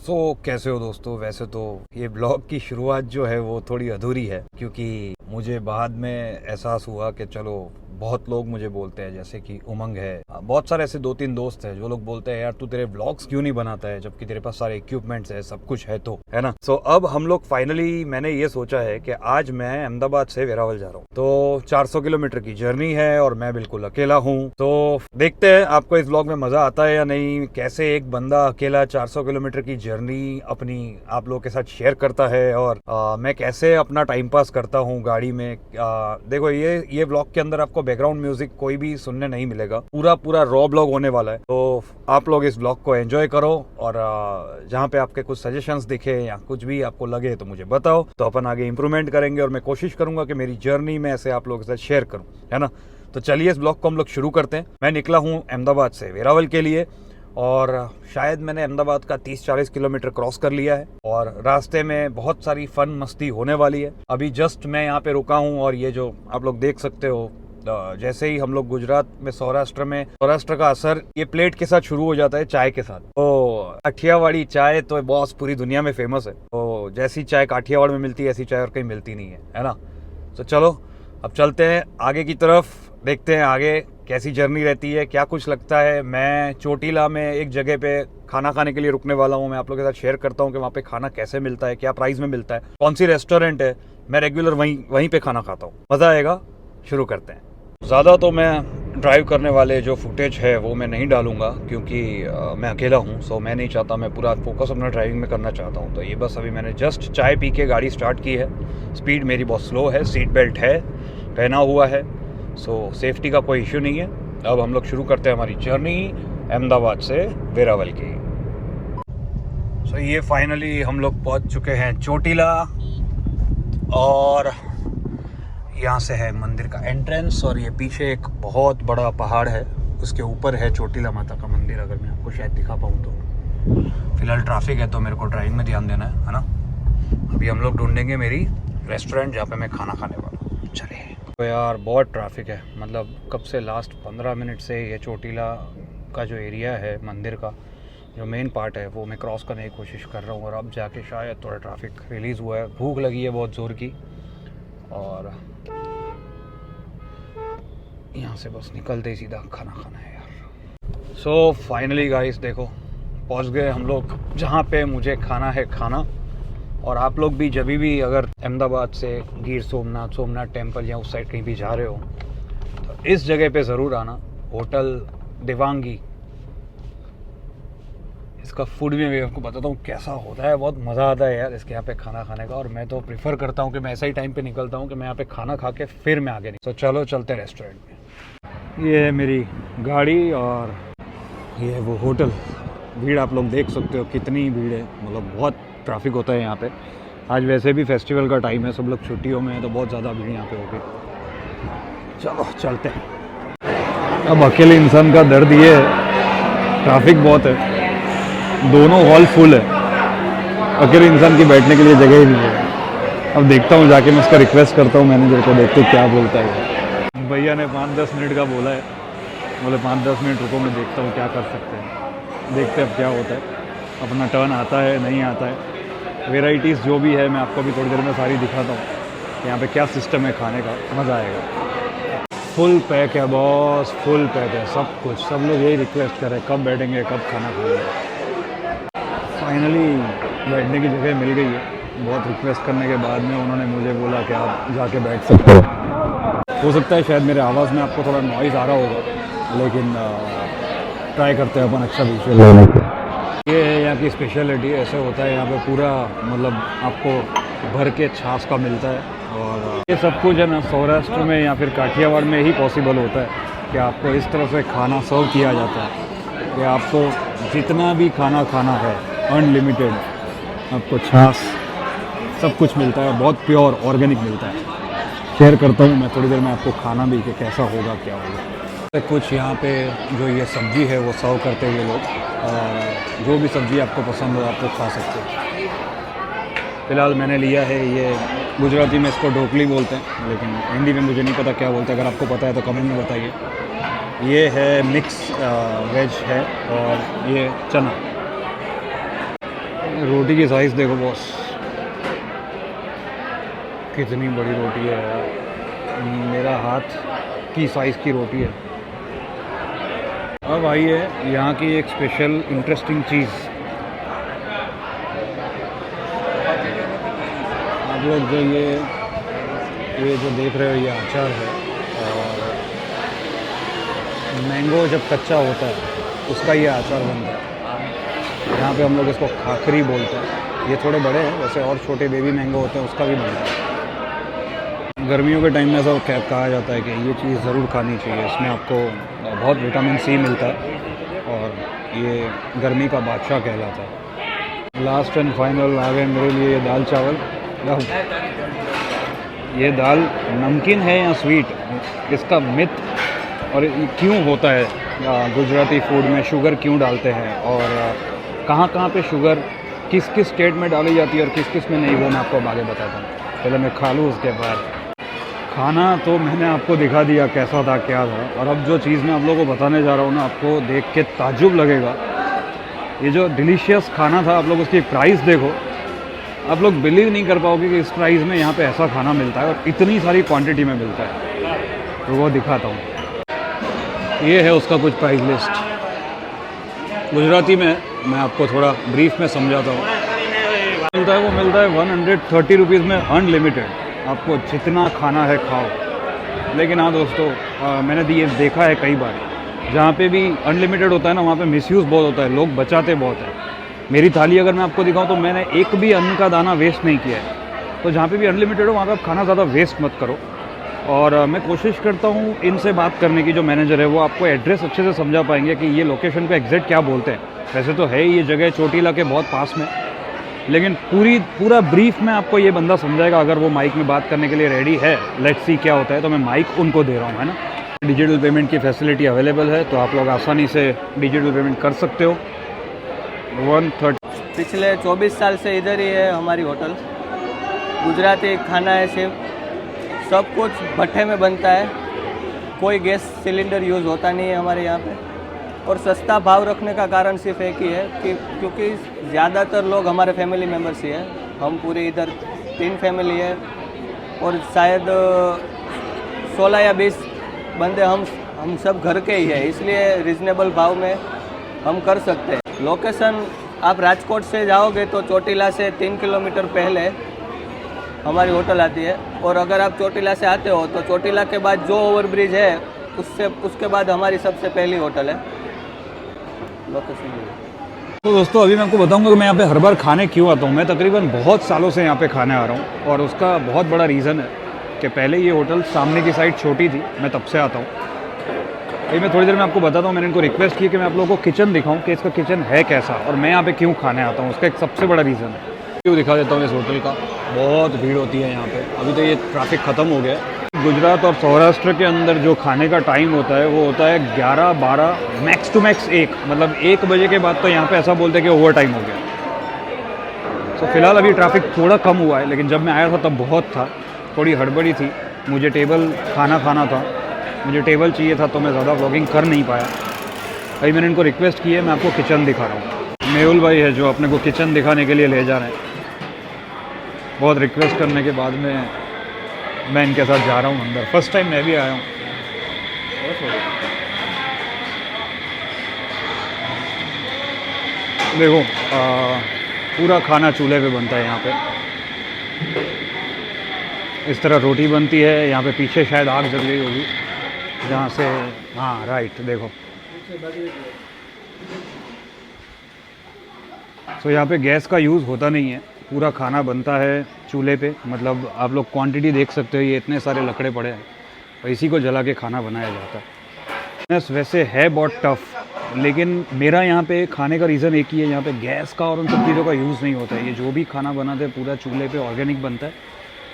कैसे हो दोस्तों। वैसे तो ये ब्लॉग की शुरुआत जो है वो थोड़ी अधूरी है, क्योंकि मुझे बाद में एहसास हुआ कि चलो बहुत लोग मुझे बोलते हैं, जैसे कि उमंग है, बहुत सारे ऐसे 2-3 दोस्त हैं जो लोग बोलते हैं यार तू तेरे ब्लॉग्स क्यों नहीं बनाता है, जबकि तेरे पास सारे इक्विपमेंट्स है, सब कुछ है, तो है ना। अब हम लोग फाइनली मैंने ये सोचा है कि आज मैं अहमदाबाद से वेरावल जा रहा हूँ। तो 400 किलोमीटर की जर्नी है और मैं बिल्कुल अकेला हूँ। तो देखते हैं आपको इस ब्लॉग में मजा आता है या नहीं, कैसे एक बंदा अकेला 400 किलोमीटर की जर्नी अपनी आप लोगों के साथ शेयर करता है, और मैं कैसे अपना टाइम पास करता हूँ गाड़ी में। देखो ये ब्लॉग के अंदर आपको बैकग्राउंड म्यूजिक कोई भी सुनने नहीं मिलेगा, पूरा रॉ ब्लॉग होने वाला है। तो आप लोग इस ब्लॉग को एंजॉय करो, और जहाँ पे आपके कुछ सजेशंस दिखे या कुछ भी आपको लगे तो मुझे बताओ, तो अपन आगे इंप्रूवमेंट करेंगे। और मैं कोशिश करूंगा कि मेरी जर्नी में ऐसे आप लोगों के साथ शेयर करूँ, है ना। तो चलिए इस ब्लॉग को हम लोग शुरू करते हैं। मैं निकला हूँ अहमदाबाद से वेरावल के लिए, और शायद मैंने अहमदाबाद का 30-40 किलोमीटर क्रॉस कर लिया है, और रास्ते में बहुत सारी फन मस्ती होने वाली है। अभी जस्ट मैं यहाँ पे रुका हूँ, और ये जो आप लोग देख सकते हो, जैसे ही हम लोग गुजरात में सौराष्ट्र का असर ये प्लेट के साथ शुरू हो जाता है, चाय के साथ। तो काठियावाड़ी चाय तो बॉस पूरी दुनिया में फेमस है। तो जैसी चाय काठियावाड़ में मिलती है, ऐसी चाय और कहीं मिलती नहीं है ना। तो चलो अब चलते हैं आगे की तरफ, देखते हैं आगे कैसी जर्नी रहती है, क्या कुछ लगता है। मैं चोटीला में एक जगह पे खाना खाने के लिए रुकने वाला हूँ। मैं आप लोगों के साथ शेयर करता हूँ कि वहाँ पे खाना कैसे मिलता है, क्या प्राइस में मिलता है, कौन सी रेस्टोरेंट है। मैं रेगुलर वहीं पे खाना खाता हूँ, मज़ा आएगा। शुरू करते हैं। ज़्यादा तो मैं ड्राइव करने वाले जो फुटेज है वो मैं नहीं डालूंगा, क्योंकि मैं अकेला हूँ। सो मैं नहीं चाहता, मैं पूरा फोकस अपना ड्राइविंग में करना चाहता हूँ। तो ये बस अभी मैंने जस्ट चाय पी के गाड़ी स्टार्ट की है। स्पीड मेरी बहुत स्लो है, सीट बेल्ट है पहना हुआ है, सो सेफ्टी का कोई इशू नहीं है। अब हम लोग शुरू करते हैं हमारी जर्नी अहमदाबाद से वेरावल की। सो ये फाइनली हम लोग पहुँच चुके हैं चोटीला, और यहाँ से है मंदिर का एंट्रेंस, और ये पीछे एक बहुत बड़ा पहाड़ है, उसके ऊपर है चोटीला माता का मंदिर। अगर मैं आपको शायद दिखा पाऊँ तो। फिलहाल ट्रैफिक है तो मेरे को ड्राइविंग में ध्यान देना है ना। अभी हम लोग ढूंढेंगे मेरी रेस्टोरेंट जहाँ पे मैं खाना खाने वाला हूँ। चलिए। तो यार बहुत ट्रैफिक है, मतलब कब से लास्ट 15 मिनट से ये चोटीला का जो एरिया है मंदिर का, जो मेन पार्ट है, वो मैं क्रॉस करने की कोशिश कर रहा हूँ, और अब जाके शायद थोड़ा ट्रैफिक रिलीज़ हुआ है। भूख लगी है बहुत ज़ोर की, और यहाँ से बस निकलते ही सीधा खाना खाना है यार। सो फाइनली गाइस देखो पहुँच गए हम लोग जहाँ पे मुझे खाना है खाना। और आप लोग भी जब भी अगर अहमदाबाद से गिर सोमनाथ टेम्पल या उस साइड कहीं भी जा रहे हो, तो इस जगह पे ज़रूर आना, होटल देवांगी। इसका फूड भी मैं आपको बताता हूँ कैसा होता है, बहुत मज़ा आता है यार इसके यहाँ पे खाना खाने का। और मैं तो प्रेफर करता हूँ कि मैं ऐसा ही टाइम पे निकलता हूँ कि मैं यहाँ पे खाना खा के फिर मैं आगे तो चलो चलते हैं रेस्टोरेंट में। ये है मेरी गाड़ी, और ये है वो होटल। भीड़ आप लोग देख सकते हो कितनी भीड़ है, मतलब बहुत ट्रैफिक होता है यहाँ पे। आज वैसे भी फेस्टिवल का टाइम है, सब लोग छुट्टियों में है, तो बहुत ज़्यादा भीड़ यहाँ पे होगी। चलो चलते हैं। अब अकेले इंसान का दर्द ये है, ट्रैफिक बहुत है, दोनों हॉल फुल है, अकेले इंसान की बैठने के लिए जगह ही नहीं है। अब देखता हूँ जाके, मैं इसका रिक्वेस्ट करता हूँ मैनेजर को, देखते क्या बोलता है। भैया ने 5-10 मिनट का बोला है, बोले 5-10 मिनट रुको, मैं देखता हूँ क्या कर सकते हैं। देखते अब क्या होता है, अपना टर्न आता है नहीं आता है। वेराइटीज़ जो भी है मैं आपको भी थोड़ी देर में सारी दिखाता हूँ, यहाँ पे क्या सिस्टम है खाने का, मज़ा आएगा। फुल पैक है बॉस, फुल पैक है सब कुछ। सब लोग यही रिक्वेस्ट कर रहे हैं कब बैठेंगे, कब खाना खाएंगे। फाइनली बैठने की जगह मिल गई है। बहुत रिक्वेस्ट करने के बाद में उन्होंने मुझे बोला कि आप जाके बैठ सकते हो सकता है शायद मेरे आवाज़ में आपको थोड़ा नॉइज़ आ रहा होगा, लेकिन ट्राई करते हैं अपन अच्छा विजुअल लेने की। ये है यहाँ की स्पेशलिटी, ऐसे होता है यहाँ पे पूरा, मतलब आपको भर के छाछ का मिलता है। और ये सब कुछ है ना सौराष्ट्र में या फिर काठियावाड़ में ही पॉसिबल होता है कि आपको इस तरह से खाना सर्व किया जाता है कि आपको जितना भी खाना खाना है अनलिमिटेड, आपको छाछ सब कुछ मिलता है, बहुत प्योर ऑर्गेनिक मिलता है। शेयर करता हूँ मैं थोड़ी देर में आपको खाना भी कि कैसा होगा क्या होगा। कुछ यहाँ पे जो ये सब्ज़ी है वो सर्व करते हुए लोग, और जो भी सब्ज़ी आपको पसंद हो आप लोग खा सकते हो। फ़िलहाल मैंने लिया है ये, गुजराती में इसको ढोकली बोलते हैं, लेकिन हिंदी में मुझे नहीं पता क्या बोलते हैं। अगर आपको पता है तो कमेंट में बताइए। ये है मिक्स वेज है, और ये चना। रोटी की साइज़ देखो बॉस, कितनी बड़ी रोटी है यार, मेरा हाथ की साइज़ की रोटी है। अब आइए यहाँ की एक स्पेशल इंटरेस्टिंग चीज़, आप लोग जो ये जो देख रहे हो ये अचार है, और मैंगो जब कच्चा होता है उसका ये अचार बनता है। यहाँ पे हम लोग इसको खाखरी बोलते हैं। ये थोड़े बड़े हैं वैसे, और छोटे बेबी मैंगो होते हैं उसका भी बनता है। गर्मियों के टाइम में ऐसा कहा जाता है कि ये चीज़ ज़रूर खानी चाहिए, इसमें आपको बहुत विटामिन सी मिलता है और ये गर्मी का बादशाह कहलाता है। लास्ट एंड फाइनल आ गए मेरे लिए ये दाल चावल। ये दाल नमकीन है या स्वीट, इसका मिथ और क्यों होता है गुजराती फूड में, शुगर क्यों डालते हैं और कहाँ कहाँ पे शुगर किस किस स्टेट में डाली जाती है और किस किस में नहीं, वो मैं आपको आगे बताता हूँ। पहले मैं खा लूँ उसके बाद। खाना तो मैंने आपको दिखा दिया कैसा था क्या था, और अब जो चीज़ मैं आप लोगों को बताने जा रहा हूँ ना, आपको देख के ताज्जुब लगेगा। ये जो डिलीशियस खाना था, आप लोग उसकी प्राइस देखो, आप लोग बिलीव नहीं कर पाओगे कि इस प्राइस में यहाँ पे ऐसा खाना मिलता है और इतनी सारी क्वांटिटी में मिलता है। तो वो दिखाता हूँ, ये है उसका कुछ प्राइस लिस्ट। गुजराती में मैं आपको थोड़ा ब्रीफ में समझाता हूँ। मिलता है वो मिलता है 130 रुपीज़ में अनलिमिटेड, आपको जितना खाना है खाओ। लेकिन हाँ दोस्तों, मैंने ये देखा है कई बार, जहाँ पे भी अनलिमिटेड होता है ना, वहाँ पे मिसयूज़ बहुत होता है, लोग बचाते बहुत हैं। मेरी थाली अगर मैं आपको दिखाऊं तो मैंने एक भी अन्न का दाना वेस्ट नहीं किया है। तो जहाँ पे भी अनलिमिटेड हो वहाँ पे आप खाना ज़्यादा वेस्ट मत करो। और मैं कोशिश करता हूँ इनसे बात करने की, जो मैनेजर है वो आपको एड्रेस अच्छे से समझा पाएंगे कि ये लोकेशन को एग्जैक्ट क्या बोलते हैं। वैसे तो है ये जगह चोटीला के बहुत पास में, लेकिन पूरा ब्रीफ में आपको ये बंदा समझाएगा अगर वो माइक में बात करने के लिए रेडी है। लेट्स सी क्या होता है। तो मैं माइक उनको दे रहा हूँ, है ना। डिजिटल पेमेंट की फैसिलिटी अवेलेबल है, तो आप लोग आसानी से डिजिटल पेमेंट कर सकते हो। 130। पिछले 24 साल से इधर ही है हमारी होटल। गुजराती खाना है, सिर्फ सब कुछ भट्ठे में बनता है, कोई गैस सिलेंडर यूज़ होता नहीं है हमारे यहाँ पे। और सस्ता भाव रखने का कारण सिर्फ एक ही है कि क्योंकि ज़्यादातर लोग हमारे फैमिली मेम्बर्स ही हैं। हम पूरे इधर 3 फैमिली है और शायद 16 या 20 बंदे हम सब घर के ही है, इसलिए रिजनेबल भाव में हम कर सकते हैं। लोकेशन आप राजकोट से जाओगे तो चोटीला से 3 किलोमीटर पहले हमारी होटल आती है, और अगर आप चोटीला से आते हो तो चोटीला के बाद जो ओवरब्रिज है उसके बाद हमारी सबसे पहली होटल है। लोकेशन तो दोस्तों अभी मैं आपको बताऊंगा कि मैं यहाँ पे हर बार खाने क्यों आता हूँ। मैं तकरीबन बहुत सालों से यहाँ पे खाने आ रहा हूँ, और उसका बहुत बड़ा रीज़न है कि पहले ये होटल सामने की साइड छोटी थी, मैं तब से आता हूँ। अभी मैं थोड़ी देर में आपको बताता हूँ। मैंने इनको रिक्वेस्ट की कि मैं आप लोगों को किचन दिखाऊँ कि इसका किचन है कैसा और मैं यहाँ पे क्यों खाने आता हूँ। उसका एक सबसे बड़ा रीज़न है, क्यों दिखा देता हूँ इस होटल का। बहुत भीड़ होती है यहाँ पे। अभी तो ये ट्रैफिक ख़त्म हो गया है। गुजरात और सौराष्ट्र के अंदर जो खाने का टाइम होता है वो होता है 11-12, मैक्स टू मैक्स 1, मतलब 1 बजे के बाद तो यहाँ पे ऐसा बोलते हैं कि ओवर टाइम हो गया। तो फिलहाल अभी ट्रैफिक थोड़ा कम हुआ है, लेकिन जब मैं आया था तब बहुत था, थोड़ी हड़बड़ी थी। मुझे टेबल खाना था, मुझे टेबल चाहिए था, तो मैं ज़्यादा व्लॉगिंग कर नहीं पाया। अभी मैंने इनको रिक्वेस्ट की है, मैं आपको किचन दिखा रहा हूँ। मेहुल भाई है जो अपने को किचन दिखाने के लिए ले जा रहे हैं। बहुत रिक्वेस्ट करने के बाद में मैं इनके साथ जा रहा हूँ अंदर। फर्स्ट टाइम मैं भी आया हूँ। देखो पूरा खाना चूल्हे पे बनता है यहाँ पे। इस तरह रोटी बनती है। यहाँ पे पीछे शायद आग जल गई होगी जहाँ से, हाँ राइट, देखो। तो यहाँ पे गैस का यूज़ होता नहीं है, पूरा खाना बनता है चूल्हे पे। मतलब आप लोग क्वांटिटी देख सकते हो, ये इतने सारे लकड़े पड़े हैं और इसी को जला के खाना बनाया जाता है। वैसे है बहुत टफ, लेकिन मेरा यहाँ पे खाने का रीज़न एक ही है, यहाँ पे गैस का और उन सब चीज़ों का यूज़ नहीं होता है। ये जो भी खाना बनाते हैं पूरा चूल्हे पे ऑर्गेनिक बनता है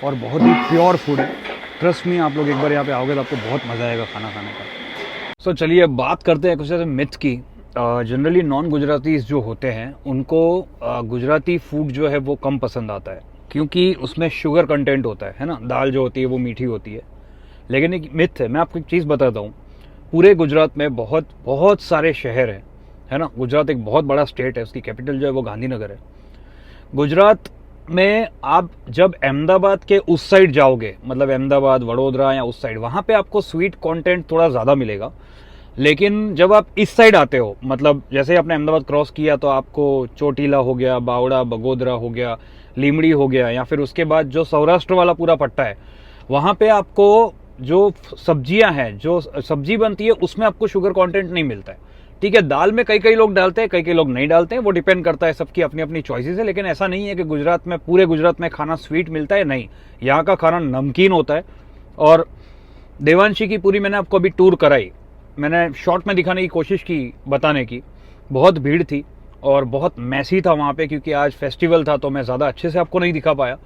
और बहुत ही प्योर फूड है। ट्रस्ट में आप लोग एक बार यहाँ पे आओगे तो आपको बहुत मज़ा आएगा खाना खाने का। सो चलिए अब बात करते हैं कुछ ऐसे मिथ की। जनरली नॉन गुजरातीज़ जो होते हैं उनको गुजराती फूड जो है वो कम पसंद आता है, क्योंकि उसमें शुगर कंटेंट होता है ना। दाल जो होती है वो मीठी होती है। लेकिन एक मिथ है, मैं आपको एक चीज़ बताता हूँ। पूरे गुजरात में बहुत सारे शहर हैं, है ना। गुजरात एक बहुत बड़ा स्टेट है, उसकी कैपिटल जो है वो गांधीनगर है। गुजरात में आप जब अहमदाबाद के उस साइड जाओगे, मतलब अहमदाबाद, वडोदरा या उस साइड, वहाँ पे आपको स्वीट कंटेंट थोड़ा ज़्यादा मिलेगा। लेकिन जब आप इस साइड आते हो, मतलब जैसे आपने अहमदाबाद क्रॉस किया तो आपको चोटीला हो गया, बावड़ा, बगोदरा हो गया, लीमड़ी हो गया, या फिर उसके बाद जो सौराष्ट्र वाला पूरा पट्टा है, वहाँ पे आपको जो सब्जियां हैं, जो सब्जी बनती है, उसमें आपको शुगर कंटेंट नहीं मिलता है। ठीक है, दाल में कई कई लोग डालते हैं, कई कई लोग नहीं डालते हैं, वो डिपेंड करता है, सबकी अपनी अपनी चॉइसेस है। लेकिन ऐसा नहीं है कि गुजरात में, पूरे गुजरात में खाना स्वीट मिलता है, नहीं, यहाँ का खाना नमकीन होता है। और देवांशी की पूरी मैंने आपको अभी टूर कराई, मैंने शॉर्ट में दिखाने की कोशिश की, बताने की। बहुत भीड़ थी और बहुत मैसी था वहाँ पे, क्योंकि आज फेस्टिवल था, तो मैं ज़्यादा अच्छे से आपको नहीं दिखा पाया।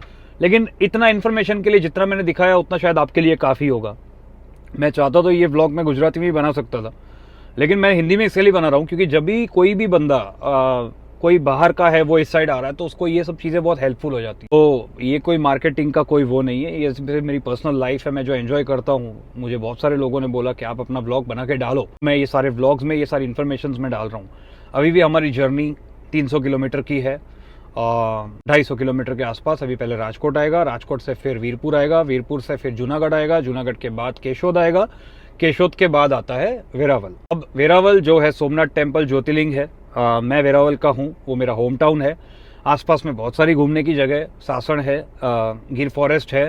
लेकिन इतना इन्फॉर्मेशन के लिए जितना मैंने दिखाया उतना शायद आपके लिए काफ़ी होगा। मैं चाहता तो ये व्लॉग मैं गुजराती में भी बना सकता था, लेकिन मैं हिंदी में इसलिए बना रहा हूँ क्योंकि जब भी कोई भी बंदा कोई बाहर का है, वो इस साइड आ रहा है, तो उसको ये सब चीज़ें बहुत हेल्पफुल हो जाती है। तो ये कोई मार्केटिंग का कोई वो नहीं है, ये सिर्फ मेरी पर्सनल लाइफ है, मैं जो एंजॉय करता हूँ। मुझे बहुत सारे लोगों ने बोला कि आप अपना व्लॉग बना के डालो, मैं ये सारे व्लॉग्स में ये सारी इन्फॉर्मेशन में डाल रहा हूँ। अभी भी हमारी जर्नी 300 किलोमीटर की है, 250 किलोमीटर के आसपास। अभी पहले राजकोट आएगा, राजकोट से फिर वीरपुर आएगा, वीरपुर से फिर जूनागढ़ आएगा, जूनागढ़ के बाद केशोद आएगा, केशोद के बाद आता है वेरावल। अब वेरावल जो है सोमनाथ टेम्पल ज्योतिर्लिंग है। मैं वेरावल का हूँ, वो मेरा होम टाउन है। आसपास में बहुत सारी घूमने की जगह, सासण है, गिर फॉरेस्ट है,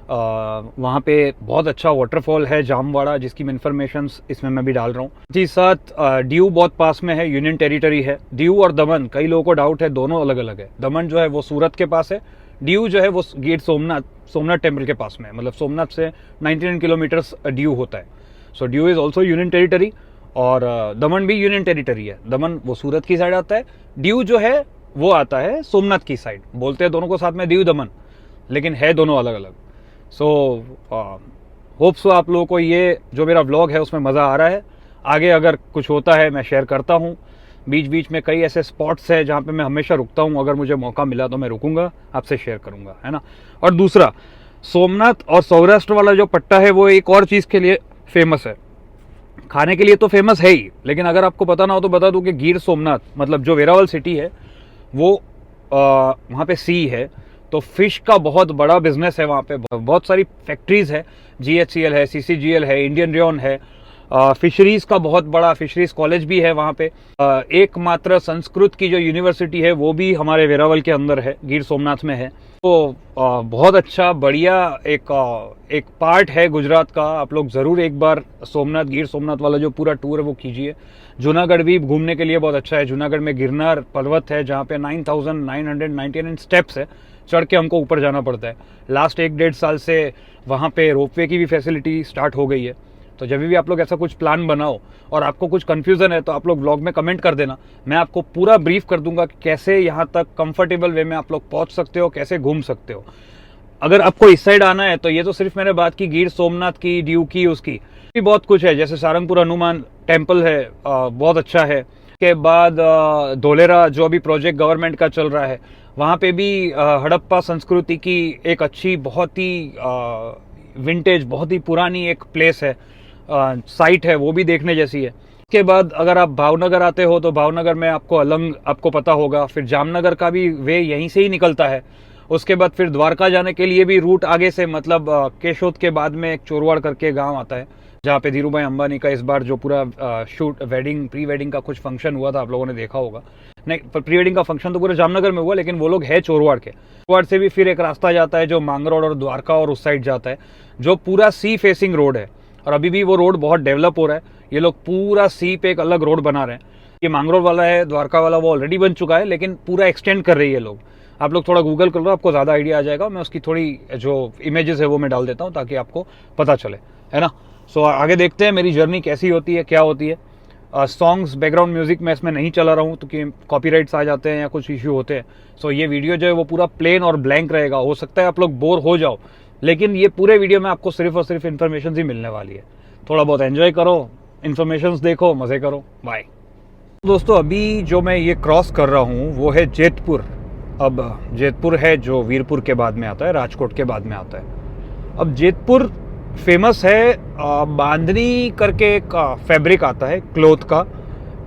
वहाँ पे बहुत अच्छा वाटरफॉल है जामवाड़ा, जिसकी इन्फॉर्मेशन इसमें मैं भी डाल रहा हूँ। जी, साथ दीव बहुत पास में है, यूनियन टेरिटरी है। दीव और दमन, कई लोगों को डाउट है, दोनों अलग अलग है। दमन जो है वो सूरत के पास है, दीव जो है वो गिर सोमनाथ टेम्पल के पास में है। मतलब सोमनाथ से 99 किलोमीटर्स दीव होता है। So Diu is also union territory, और दमन भी यूनियन टेरिटरी है। दमन वो सूरत की साइड आता है, दीव जो है वो आता है सोमनाथ की साइड। बोलते हैं दोनों को साथ में दीव दमन, लेकिन है दोनों अलग अलग। सो होप सो आप लोगों को ये जो मेरा व्लॉग है उसमें मज़ा आ रहा है। आगे अगर कुछ होता है मैं शेयर करता हूँ। बीच बीच में कई ऐसे स्पॉट्स हैं जहाँ पे मैं हमेशा रुकता हूँ, अगर मुझे मौका मिला तो मैं रुकूंगा, आपसे शेयर करूँगा, है ना। और दूसरा, सोमनाथ और सौराष्ट्र वाला जो पट्टा है वो एक और चीज़ के लिए फेमस है। खाने के लिए तो फेमस है ही, लेकिन अगर आपको पता ना हो तो बता दूं कि गिर सोमनाथ, मतलब जो वेरावल सिटी है, वो वहाँ पे सी है, तो फिश का बहुत बड़ा बिजनेस है वहाँ पे। बहुत सारी फैक्ट्रीज है, GHCL है, CCGL है, इंडियन रेन है, फिशरीज का बहुत बड़ा फिशरीज कॉलेज भी है वहाँ पे। एकमात्र संस्कृत की जो यूनिवर्सिटी है वो भी हमारे वेरावल के अंदर है, गिर सोमनाथ में है। तो बहुत अच्छा, बढ़िया एक पार्ट है गुजरात का। आप लोग ज़रूर एक बार सोमनाथ, गिर सोमनाथ वाला जो पूरा टूर है वो कीजिए। जूनागढ़ भी घूमने के लिए बहुत अच्छा है। जूनागढ़ में गिरनार पर्वत है जहाँ पे 9,999 स्टेप्स है, चढ़ के हमको ऊपर जाना पड़ता है। लास्ट 1-1.5 साल से वहाँ पे रोपवे की भी फैसिलिटी स्टार्ट हो गई है। तो जब भी आप लोग ऐसा कुछ प्लान बनाओ और आपको कुछ कन्फ्यूज़न है तो आप लोग व्लॉग में कमेंट कर देना, मैं आपको पूरा ब्रीफ कर दूंगा कि कैसे यहाँ तक कंफर्टेबल वे में आप लोग पहुँच सकते हो, कैसे घूम सकते हो। अगर आपको इस साइड आना है तो ये तो सिर्फ मैंने बात की गिर सोमनाथ की, दीव की, उसकी भी बहुत कुछ है। जैसे सारंगपुर हनुमान टेम्पल है, बहुत अच्छा है। के बाद धोलेरा जो अभी प्रोजेक्ट गवर्नमेंट का चल रहा है, वहाँ पे भी हड़प्पा संस्कृति की एक अच्छी, बहुत ही विंटेज, बहुत ही पुरानी एक प्लेस है, साइट है, वो भी देखने जैसी है। उसके बाद अगर आप भावनगर आते हो तो भावनगर में आपको अलंग, आपको पता होगा, फिर जामनगर का भी वे यहीं से ही निकलता है। उसके बाद फिर द्वारका जाने के लिए भी रूट आगे से, मतलब केशोद के बाद में एक चोरवाड़ करके गांव आता है, जहाँ पे धीरूभाई अंबानी का इस बार जो पूरा शूट, वेडिंग, प्री वेडिंग का कुछ फंक्शन हुआ था, आप लोगों ने देखा होगा। नहीं, प्री वेडिंग का फंक्शन तो पूरा जामनगर में हुआ, लेकिन वो लोग है चोरवाड़ के। चोरवाड़ से भी फिर एक रास्ता जाता है जो मांगरोड और द्वारका और उस साइड जाता है, जो पूरा सी फेसिंग रोड है। और अभी भी वो रोड बहुत डेवलप हो रहा है। ये लोग पूरा सी पे एक अलग रोड बना रहे हैं। ये मांगरोड वाला है, द्वारका वाला वो ऑलरेडी बन चुका है, लेकिन पूरा एक्सटेंड कर रही है लोग। आप लोग थोड़ा गूगल कर लो, आपको ज़्यादा आइडिया आ जाएगा। मैं उसकी थोड़ी जो इमेजेस है वो मैं डाल देता हूँ ताकि आपको पता चले, है ना। सो आगे देखते हैं मेरी जर्नी कैसी होती है, क्या होती है। सॉन्ग्स, बैकग्राउंड म्यूजिक मैं इसमें नहीं चला रहा हूँ क्योंकि कॉपीराइट्स आ जाते हैं या कुछ इश्यू होते हैं। सो ये वीडियो जो है वो पूरा प्लेन और ब्लैंक रहेगा। हो सकता है आप लोग बोर हो जाओ, लेकिन ये पूरे वीडियो में आपको सिर्फ और सिर्फ इन्फॉर्मेशन ही मिलने वाली है। थोड़ा बहुत एंजॉय करो, इन्फॉर्मेशन देखो, मज़े करो, बाय। दोस्तों, अभी जो मैं ये क्रॉस कर रहा हूँ वो है जेतपुर। अब जेतपुर है जो वीरपुर के बाद में आता है, राजकोट के बाद में आता है। अब जेतपुर फेमस है, बांधनी करके एक फैब्रिक आता है क्लोथ का,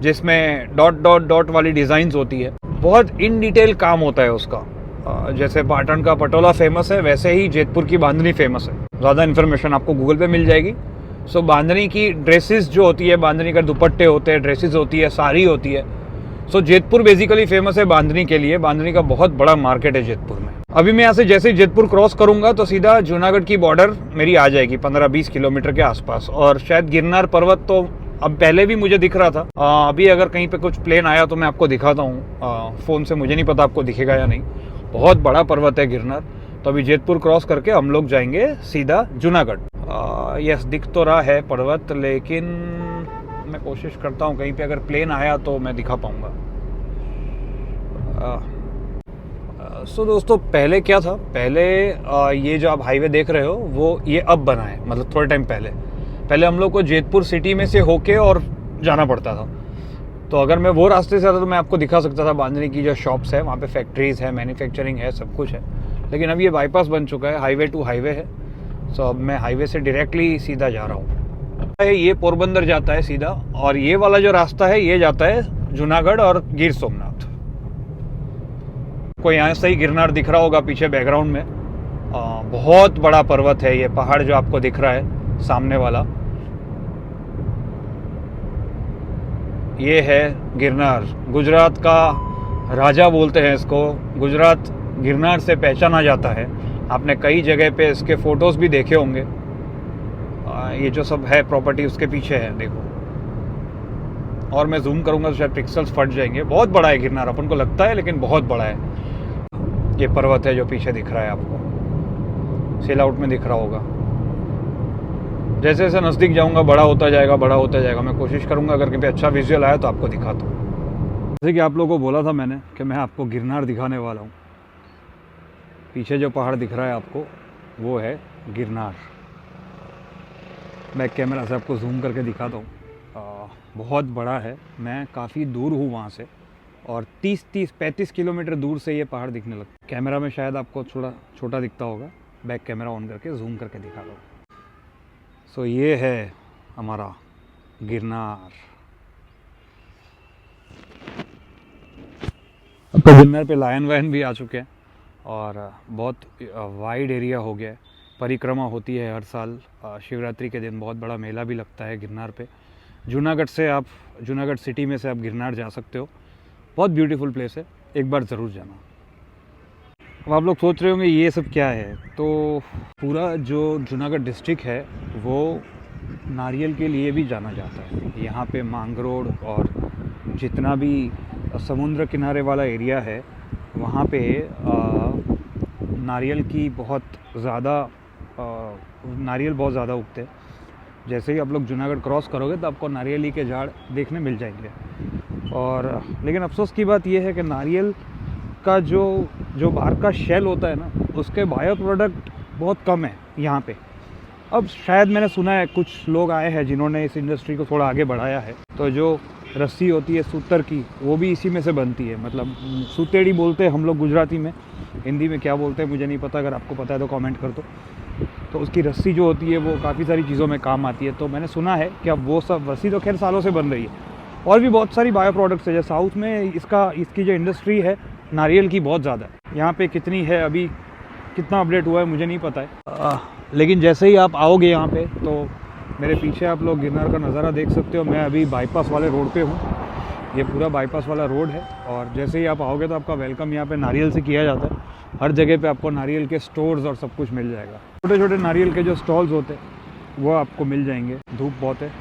जिसमें डॉट डॉट डॉट वाली डिज़ाइंस होती है। बहुत इन डिटेल काम होता है उसका। जैसे पाटन का पटोला फेमस है, वैसे ही जेतपुर की बांधनी फेमस है। ज़्यादा इन्फॉर्मेशन आपको गूगल पे मिल जाएगी। सो बांधनी की ड्रेसेस जो होती है, बांधनी का दुपट्टे होते हैं, ड्रेसेस होती है, साड़ी होती है। सो जेतपुर बेसिकली फेमस है बांधनी के लिए। बांधनी का बहुत बड़ा मार्केट है जेतपुर में। अभी मैं यहाँ से जैसे ही जेतपुर क्रॉस करूंगा तो सीधा जूनागढ़ की बॉर्डर मेरी आ जाएगी 15-20 किलोमीटर के आसपास। और शायद गिरनार पर्वत तो अब पहले भी मुझे दिख रहा था। अभी अगर कहीं पे कुछ प्लेन आया तो मैं आपको दिखाता हूँ फ़ोन से। मुझे नहीं पता आपको दिखेगा या नहीं। बहुत बड़ा पर्वत है गिरनार। तो अभी जेतपुर क्रॉस करके हम लोग जाएंगे सीधा जूनागढ़। यस, दिख तो रहा है पर्वत, लेकिन मैं कोशिश करता हूँ कहीं पे अगर प्लेन आया तो मैं दिखा पाऊँगा। सो दोस्तों, पहले क्या था, पहले ये जो आप हाईवे देख रहे हो वो ये अब बना है, मतलब थोड़े टाइम पहले हम लोग को जेतपुर सिटी में से होके और जाना पड़ता था। तो अगर मैं वो रास्ते से आता तो मैं आपको दिखा सकता था बांधनी की जो शॉप्स है, वहाँ पे फैक्ट्रीज है, मैन्युफैक्चरिंग है, सब कुछ है। लेकिन अब ये बाईपास बन चुका है, हाईवे टू हाईवे है। सो अब मैं हाईवे से डायरेक्टली सीधा जा रहा हूँ। ये पोरबंदर जाता है सीधा, और ये वाला जो रास्ता है ये जाता है जूनागढ़ और गिर सोमनाथ को। यहाँ से ही गिरनार दिख रहा होगा पीछे बैकग्राउंड में। बहुत बड़ा पर्वत है ये पहाड़ जो आपको दिख रहा है सामने वाला, ये है गिरनार। गुजरात का राजा बोलते हैं इसको। गुजरात गिरनार से पहचाना जाता है। आपने कई जगह पे इसके फोटोज भी देखे होंगे। ये जो सब है प्रॉपर्टी उसके पीछे है, देखो। और मैं जूम करूंगा तो शायद पिक्सल्स फट जाएंगे। बहुत बड़ा है गिरनार, अपन को लगता है लेकिन बहुत बड़ा है। ये पर्वत है जो पीछे दिख रहा है आपको, सेल आउट में दिख रहा होगा। जैसे जैसे नज़दीक जाऊंगा बड़ा होता जाएगा। मैं कोशिश करूंगा अगर कहीं पे अच्छा विजुअल आया तो आपको दिखाता हूँ। जैसे कि आप लोगों को बोला था मैंने कि मैं आपको गिरनार दिखाने वाला हूँ। पीछे जो पहाड़ दिख रहा है आपको वो है गिरनार। बैक कैमरा से आपको जूम करके दिखाता हूँ। बहुत बड़ा है। मैं काफ़ी दूर हूँ वहाँ से, और 30-35 किलोमीटर दूर से ये पहाड़ दिखने लगता है। कैमरा में शायद आपको थोड़ा छोटा दिखता होगा। बैक कैमरा ऑन करके जूम करके दिखा दो। सो ये है हमारा गिरनार। अब तो गिरनार पे लायन वायन भी आ चुके हैं, और बहुत वाइड एरिया हो गया है। परिक्रमा होती है हर साल। शिवरात्रि के दिन बहुत बड़ा मेला भी लगता है गिरनार पे। जूनागढ़ सिटी में से आप गिरनार जा सकते हो। बहुत ब्यूटीफुल प्लेस है, एक बार ज़रूर जाना। अब आप लोग सोच रहे होंगे ये सब क्या है, तो पूरा जो जूनागढ़ डिस्ट्रिक्ट है वो नारियल के लिए भी जाना जाता है। यहाँ पे मांगरोड और जितना भी समुद्र किनारे वाला एरिया है वहाँ पे नारियल बहुत ज़्यादा उगते हैं। जैसे ही आप लोग जूनागढ़ क्रॉस करोगे तो आपको नारियली के झाड़ देखने मिल जाएंगे। और लेकिन अफसोस की बात यह है कि नारियल का जो बाहर का शेल होता है ना, उसके बायो प्रोडक्ट बहुत कम है यहाँ पे। अब शायद मैंने सुना है कुछ लोग आए हैं जिन्होंने इस इंडस्ट्री को थोड़ा आगे बढ़ाया है। तो जो रस्सी होती है सूतर की, वो भी इसी में से बनती है। मतलब सुतेड़ी बोलते हैं हम लोग गुजराती में, हिंदी में क्या बोलते हैं मुझे नहीं पता। अगर आपको पता है तो कमेंट कर दो। तो उसकी रस्सी जो होती है वो काफ़ी सारी चीज़ों में काम आती है। तो मैंने सुना है कि अब वो सब रस्सी तो खैर सालों से बन रही है, और भी बहुत सारी बायो प्रोडक्ट्स है। जैसे साउथ में इसकी जो इंडस्ट्री है नारियल की बहुत ज़्यादा है। यहाँ पे कितनी है अभी, कितना अपडेट हुआ है मुझे नहीं पता है। लेकिन जैसे ही आप आओगे यहाँ पे तो मेरे पीछे आप लोग गिरनार का नज़ारा देख सकते हो। मैं अभी बाईपास वाले रोड पे हूँ। ये पूरा बाईपास वाला रोड है, और जैसे ही आप आओगे तो आपका वेलकम यहाँ पे नारियल से किया जाता है। हर जगह पे आपको नारियल के स्टोर्स और सब कुछ मिल जाएगा। छोटे छोटे नारियल के जो स्टॉल्स होते हैं वो आपको मिल जाएंगे। धूप बहुत है,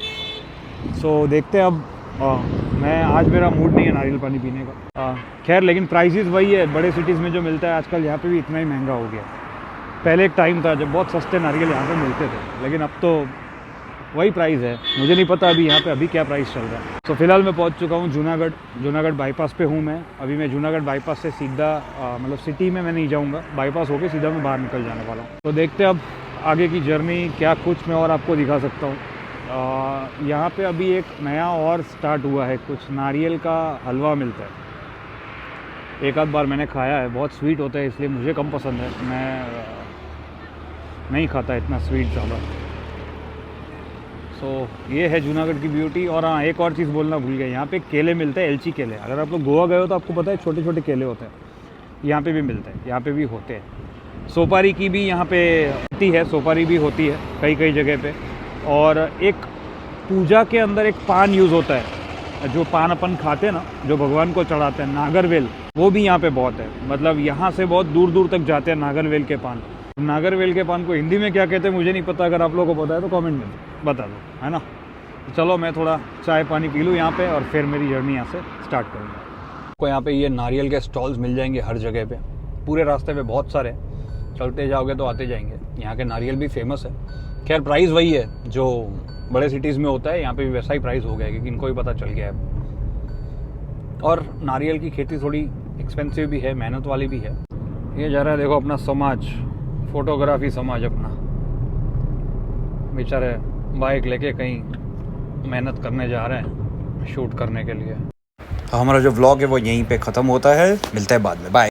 सो देखते हैं अब। आज मेरा मूड नहीं है नारियल पानी पीने का। खैर, लेकिन प्राइसेस वही है बड़े सिटीज़ में जो मिलता है आजकल, यहाँ पे भी इतना ही महंगा हो गया। पहले एक टाइम था जब बहुत सस्ते नारियल यहाँ पे मिलते थे, लेकिन अब तो वही प्राइस है। मुझे नहीं पता अभी क्या प्राइस चल रहा है। तो फिलहाल मैं पहुँच चुका हूँ जूनागढ़ बाईपास पे हूँ मैं। अभी मैं जूनागढ़ बाईपास से सीधा मतलब सिटी में मैं नहीं जाऊँगा, बाईपास होके सीधा मैं बाहर निकल जाने वाला हूँ। तो देखते हैं अब आगे की जर्नी क्या कुछ मैं और आपको दिखा सकता हूँ। यहाँ पे अभी एक नया और स्टार्ट हुआ है, कुछ नारियल का हलवा मिलता है। एक आध बार मैंने खाया है, बहुत स्वीट होता है इसलिए मुझे कम पसंद है। मैं नहीं खाता इतना स्वीट ज़्यादा। सो ये है जूनागढ़ की ब्यूटी। और हाँ, एक और चीज़ बोलना भूल गया, यहाँ पे केले मिलते हैं, एलची केले। अगर आप लोग गोवा गए हो तो आपको पता है छोटे छोटे केले होते हैं, यहाँ पे भी मिलते हैं, यहाँ पे भी होते हैं। सोपारी की भी यहाँ पे होती है, सोपारी भी होती है कई कई जगह पे। और एक पूजा के अंदर एक पान यूज़ होता है, जो पान अपन खाते हैं ना, जो भगवान को चढ़ाते हैं, नागरवेल, वो भी यहाँ पे बहुत है। मतलब यहाँ से बहुत दूर दूर तक जाते हैं नागरवेल के पान। नागरवेल के पान को हिंदी में क्या कहते हैं मुझे नहीं पता, अगर आप लोगों को पता है तो कमेंट में बता दो, है ना। तो चलो मैं थोड़ा चाय पानी पी लूँ यहाँ पे और फिर मेरी जर्नी यहाँ से स्टार्ट करूँगा। आपको यहाँ पे ये नारियल के स्टॉल्स मिल जाएंगे हर जगह पे, पूरे रास्ते पे बहुत सारे, चलते जाओगे तो आते जाएंगे। यहाँ के नारियल भी फेमस है। खैर प्राइस वही है जो बड़े सिटीज़ में होता है, यहाँ पे भी वैसा ही प्राइस हो गया क्योंकि इनको भी पता चल गया है। और नारियल की खेती थोड़ी एक्सपेंसिव भी है, मेहनत वाली भी है। ये जा रहा है देखो अपना समाज, फोटोग्राफी समाज अपना, बेचारे बाइक लेके कहीं मेहनत करने जा रहे हैं शूट करने के लिए। हमारा जो व्लॉग है वो यहीं पे ख़त्म होता है, मिलता है बाद में, बाय।